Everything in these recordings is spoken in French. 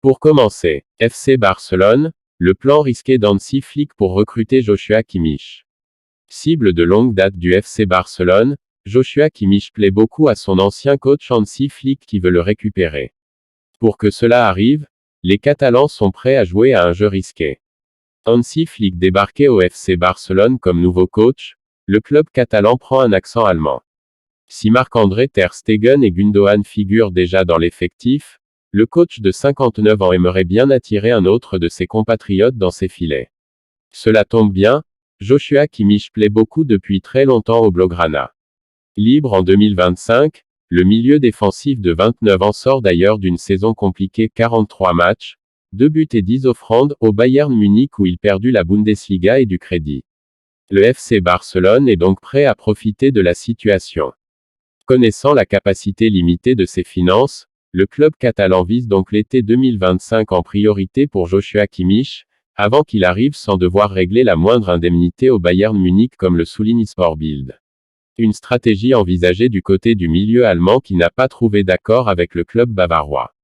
Pour commencer, FC Barcelone, le plan risqué d'Hansi Flick pour recruter Joshua Kimmich. Cible de longue date du FC Barcelone, Joshua Kimmich plaît beaucoup à son ancien coach Hansi Flick qui veut le récupérer. Pour que cela arrive, les Catalans sont prêts à jouer à un jeu risqué. Hansi Flick débarquait au FC Barcelone comme nouveau coach, le club catalan prend un accent allemand. Si Marc-André Ter Stegen et Gundogan figurent déjà dans l'effectif, le coach de 59 ans aimerait bien attirer un autre de ses compatriotes dans ses filets. Cela tombe bien, Joshua Kimmich plaît beaucoup depuis très longtemps au Blaugrana. Libre en 2025, le milieu défensif de 29 ans sort d'ailleurs d'une saison compliquée 43 matchs, 2 buts et 10 offrandes au Bayern Munich où il perdut la Bundesliga et du crédit. Le FC Barcelone est donc prêt à profiter de la situation. Connaissant la capacité limitée de ses finances, le club catalan vise donc l'été 2025 en priorité pour Joshua Kimmich, avant qu'il arrive sans devoir régler la moindre indemnité au Bayern Munich comme le souligne Sportbild. Une stratégie envisagée du côté du milieu allemand qui n'a pas trouvé d'accord avec le club bavarois.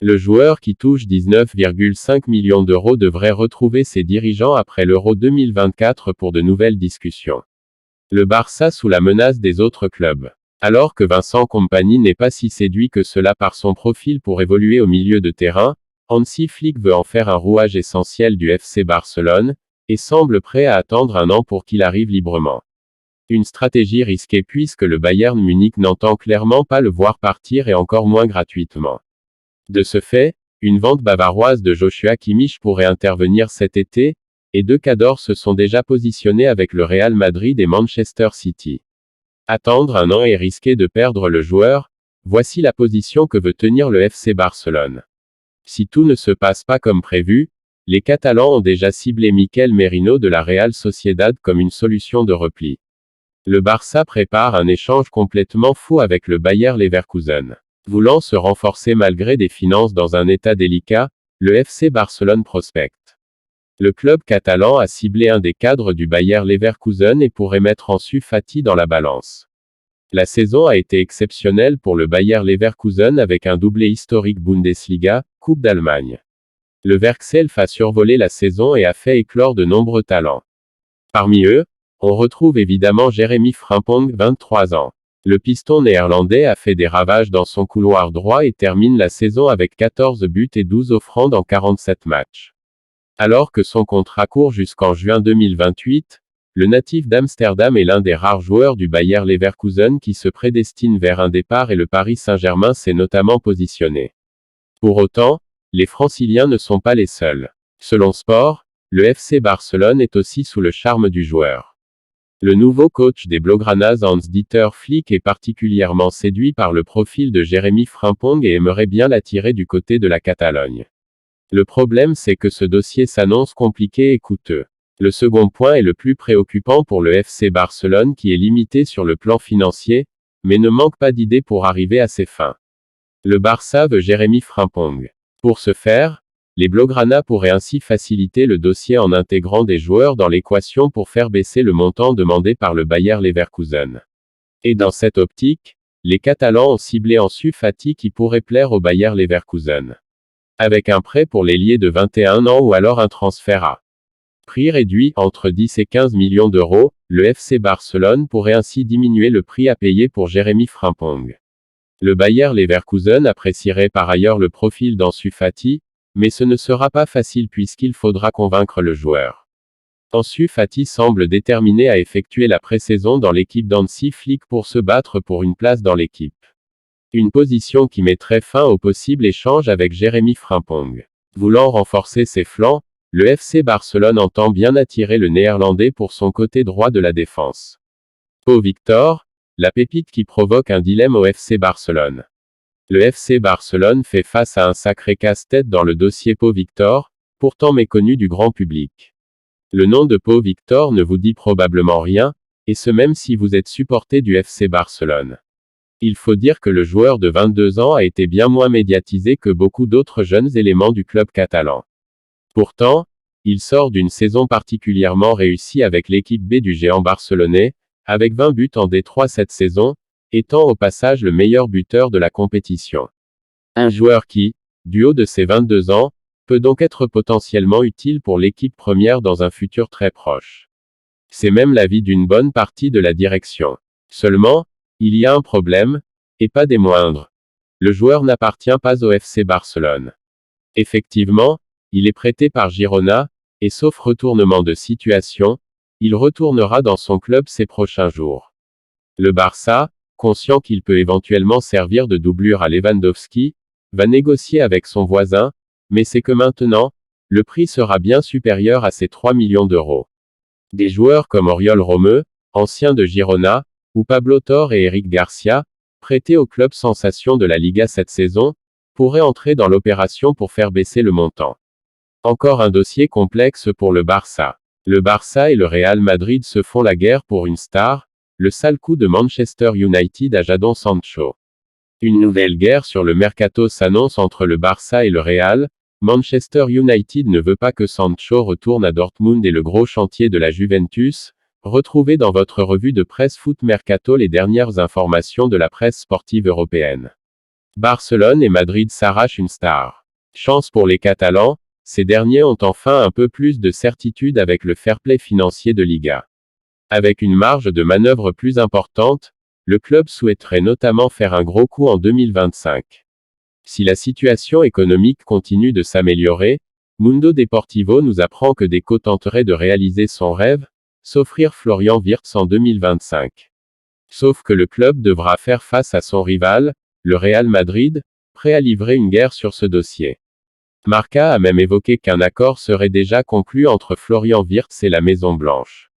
Le joueur qui touche 19,5 millions d'euros devrait retrouver ses dirigeants après l'Euro 2024 pour de nouvelles discussions. Le Barça sous la menace des autres clubs. Alors que Vincent Kompany n'est pas si séduit que cela par son profil pour évoluer au milieu de terrain, Hansi Flick veut en faire un rouage essentiel du FC Barcelone, et semble prêt à attendre un an pour qu'il arrive librement. Une stratégie risquée puisque le Bayern Munich n'entend clairement pas le voir partir et encore moins gratuitement. De ce fait, une vente bavaroise de Joshua Kimmich pourrait intervenir cet été, et deux cadors se sont déjà positionnés avec le Real Madrid et Manchester City. Attendre un an et risquer de perdre le joueur, voici la position que veut tenir le FC Barcelone. Si tout ne se passe pas comme prévu, les Catalans ont déjà ciblé Mikel Merino de la Real Sociedad comme une solution de repli. Le Barça prépare un échange complètement fou avec le Bayer Leverkusen. Voulant se renforcer malgré des finances dans un état délicat, le FC Barcelone prospecte. Le club catalan a ciblé un des cadres du Bayer Leverkusen et pourrait mettre Ansu Fati dans la balance. La saison a été exceptionnelle pour le Bayer Leverkusen avec un doublé historique Bundesliga, Coupe d'Allemagne. Le Werkself a survolé la saison et a fait éclore de nombreux talents. Parmi eux, on retrouve évidemment Jérémy Frimpong, 23 ans. Le piston néerlandais a fait des ravages dans son couloir droit et termine la saison avec 14 buts et 12 offrandes en 47 matchs. Alors que son contrat court jusqu'en juin 2028, le natif d'Amsterdam est l'un des rares joueurs du Bayer Leverkusen qui se prédestine vers un départ et le Paris Saint-Germain s'est notamment positionné. Pour autant, les Franciliens ne sont pas les seuls. Selon Sport, le FC Barcelone est aussi sous le charme du joueur. Le nouveau coach des Blaugranas Hans-Dieter Flick est particulièrement séduit par le profil de Jérémy Frimpong et aimerait bien l'attirer du côté de la Catalogne. Le problème c'est que ce dossier s'annonce compliqué et coûteux. Le second point est le plus préoccupant pour le FC Barcelone qui est limité sur le plan financier, mais ne manque pas d'idées pour arriver à ses fins. Le Barça veut Jérémy Frimpong. Pour ce faire, les Blaugrana pourraient ainsi faciliter le dossier en intégrant des joueurs dans l'équation pour faire baisser le montant demandé par le Bayer Leverkusen. Et dans cette optique, les Catalans ont ciblé Ansu Fati qui pourrait plaire au Bayer Leverkusen. Avec un prêt pour l'ailier de 21 ans ou alors un transfert à prix réduit, entre 10 et 15 millions d'euros, le FC Barcelone pourrait ainsi diminuer le prix à payer pour Jérémy Frimpong. Le Bayer Leverkusen apprécierait par ailleurs le profil d'Ansu Fati, mais ce ne sera pas facile puisqu'il faudra convaincre le joueur. Ansu Fati semble déterminé à effectuer la pré-saison dans l'équipe d'Hansi Flick pour se battre pour une place dans l'équipe. Une position qui mettrait fin au possible échange avec Jérémy Frimpong. Voulant renforcer ses flancs, le FC Barcelone entend bien attirer le néerlandais pour son côté droit de la défense. Pau Victor, la pépite qui provoque un dilemme au FC Barcelone. Le FC Barcelone fait face à un sacré casse-tête dans le dossier Pau Victor, pourtant méconnu du grand public. Le nom de Pau Victor ne vous dit probablement rien, et ce même si vous êtes supporter du FC Barcelone. Il faut dire que le joueur de 22 ans a été bien moins médiatisé que beaucoup d'autres jeunes éléments du club catalan. Pourtant, il sort d'une saison particulièrement réussie avec l'équipe B du géant barcelonais, avec 20 buts en D3 cette saison, étant au passage le meilleur buteur de la compétition. Un joueur qui, du haut de ses 22 ans, peut donc être potentiellement utile pour l'équipe première dans un futur très proche. C'est même l'avis d'une bonne partie de la direction. Seulement, il y a un problème, et pas des moindres. Le joueur n'appartient pas au FC Barcelone. Effectivement, il est prêté par Girona, et sauf retournement de situation, il retournera dans son club ces prochains jours. Le Barça, conscient qu'il peut éventuellement servir de doublure à Lewandowski, va négocier avec son voisin, mais c'est que maintenant, le prix sera bien supérieur à ces 3 millions d'euros. Des joueurs comme Oriol Romeu, ancien de Girona, ou Pablo Torre et Eric Garcia, prêtés au club sensation de la Liga cette saison, pourraient entrer dans l'opération pour faire baisser le montant. Encore un dossier complexe pour le Barça. Le Barça et le Real Madrid se font la guerre pour une star, le sale coup de Manchester United à Jadon Sancho. Une nouvelle guerre sur le mercato s'annonce entre le Barça et le Real. Manchester United ne veut pas que Sancho retourne à Dortmund et le gros chantier de la Juventus. Retrouvez dans votre revue de presse Foot Mercato les dernières informations de la presse sportive européenne. Barcelone et Madrid s'arrachent une star. Chance pour les Catalans, ces derniers ont enfin un peu plus de certitude avec le fair play financier de Liga. Avec une marge de manœuvre plus importante, le club souhaiterait notamment faire un gros coup en 2025. Si la situation économique continue de s'améliorer, Mundo Deportivo nous apprend que Deco tenterait de réaliser son rêve, s'offrir Florian Wirtz en 2025. Sauf que le club devra faire face à son rival, le Real Madrid, prêt à livrer une guerre sur ce dossier. Marca a même évoqué qu'un accord serait déjà conclu entre Florian Wirtz et la Maison Blanche.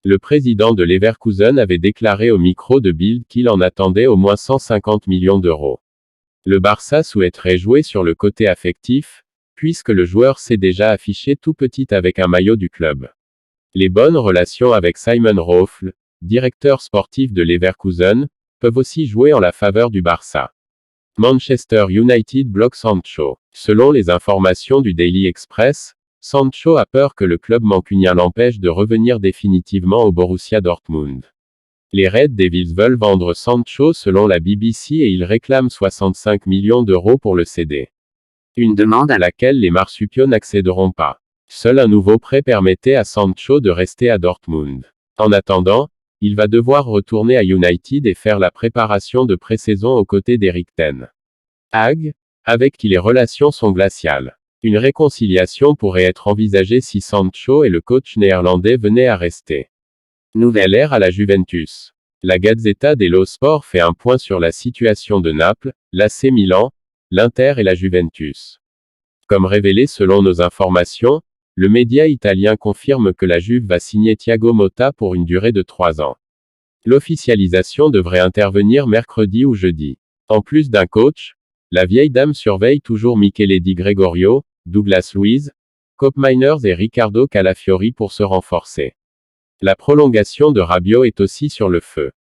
Le président de Leverkusen avait déclaré au micro de Bild qu'il en attendait au moins 150 millions d'euros. Le Barça souhaiterait jouer sur le côté affectif, puisque le joueur s'est déjà affiché tout petit avec un maillot du club. Les bonnes relations avec Simon Roffl, directeur sportif de Leverkusen, peuvent aussi jouer en la faveur du Barça. Manchester United bloque Sancho. Selon les informations du Daily Express, Sancho a peur que le club mancunien l'empêche de revenir définitivement au Borussia Dortmund. Les Red Devils veulent vendre Sancho selon la BBC et ils réclament 65 millions d'euros pour le céder. Une demande à laquelle les marsupiaux n'accéderont pas. Seul un nouveau prêt permettait à Sancho de rester à Dortmund. En attendant, il va devoir retourner à United et faire la préparation de pré-saison aux côtés d'Eric Ten Hag, avec qui les relations sont glaciales. Une réconciliation pourrait être envisagée si Sancho et le coach néerlandais venaient à rester. Nouvelle ère à la Juventus. La Gazzetta dello Sport fait un point sur la situation de Naples, l'AC Milan, l'Inter et la Juventus. Comme révélé selon nos informations, le média italien confirme que la Juve va signer Thiago Motta pour une durée de 3 ans. L'officialisation devrait intervenir mercredi ou jeudi. En plus d'un coach, la vieille dame surveille toujours Michele Di Gregorio, Douglas Luiz, Koopmeiners et Riccardo Calafiori pour se renforcer. La prolongation de Rabiot est aussi sur le feu.